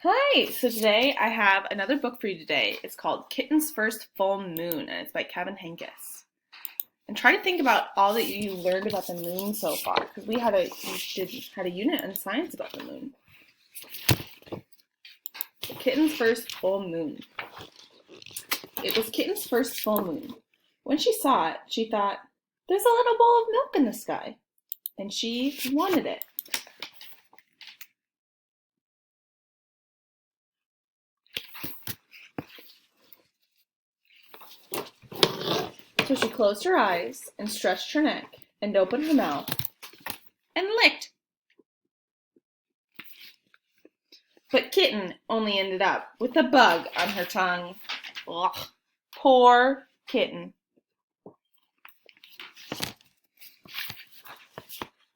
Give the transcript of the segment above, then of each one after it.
Hi! So today I have another book for you today. It's called Kitten's First Full Moon, and it's by Kevin Henkes. And try to think about all that you learned about the moon so far, because we had a unit on science about the moon. Kitten's first full moon. It was Kitten's first full moon. When she saw it, she thought, "There's a little bowl of milk in the sky," and she wanted it. So she closed her eyes and stretched her neck and opened her mouth and licked. But Kitten only ended up with a bug on her tongue. Ugh, poor Kitten.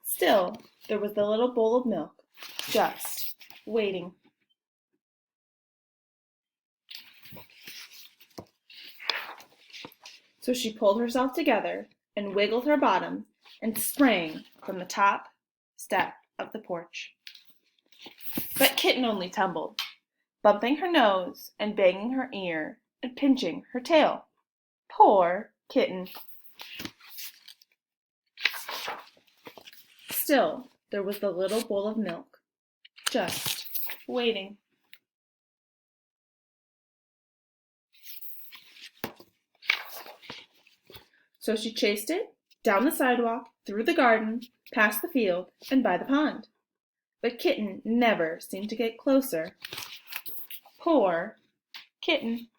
Still, there was the little bowl of milk, just waiting. So she pulled herself together and wiggled her bottom and sprang from the top step of the porch. But Kitten only tumbled, bumping her nose and banging her ear and pinching her tail. Poor Kitten. Still, there was the little bowl of milk, just waiting. So she chased it down the sidewalk, through the garden, past the field, and by the pond. But Kitten never seemed to get closer. Poor Kitten.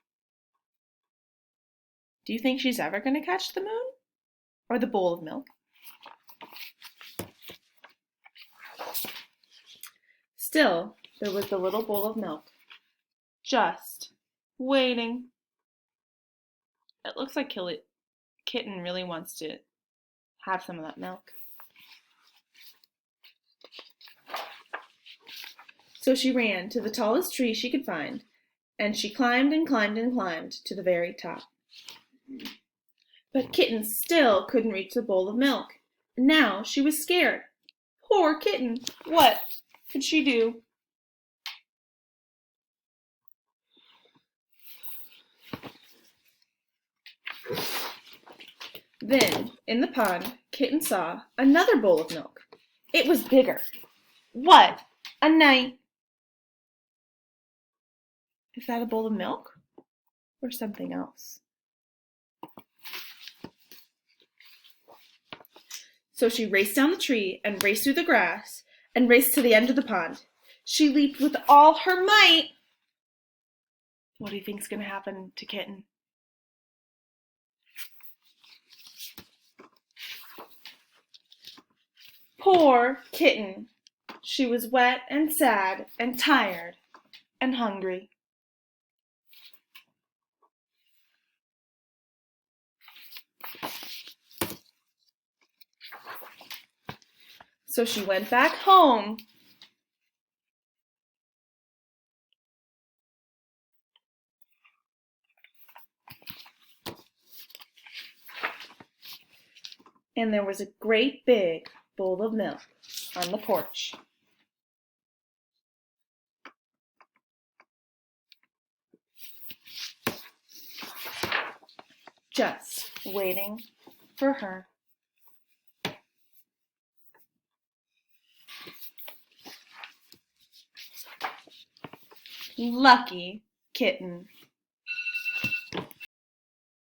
Do you think she's ever going to catch the moon? Or the bowl of milk? Still, there was the little bowl of milk, just waiting. It looks like Kitten really wants to have some of that milk. So she ran to the tallest tree she could find, and she climbed and climbed and climbed to the very top. But Kitten still couldn't reach the bowl of milk. Now she was scared. Poor Kitten! What could she do? Then, in the pond, Kitten saw another bowl of milk. It was bigger. What a night! Is that a bowl of milk or something else? So she raced down the tree and raced through the grass and raced to the end of the pond. She leaped with all her might. What do you think's going to happen to Kitten? Poor Kitten. She was wet and sad and tired and hungry. So she went back home. And there was a great big bowl of milk on the porch. Just waiting for her. Lucky Kitten.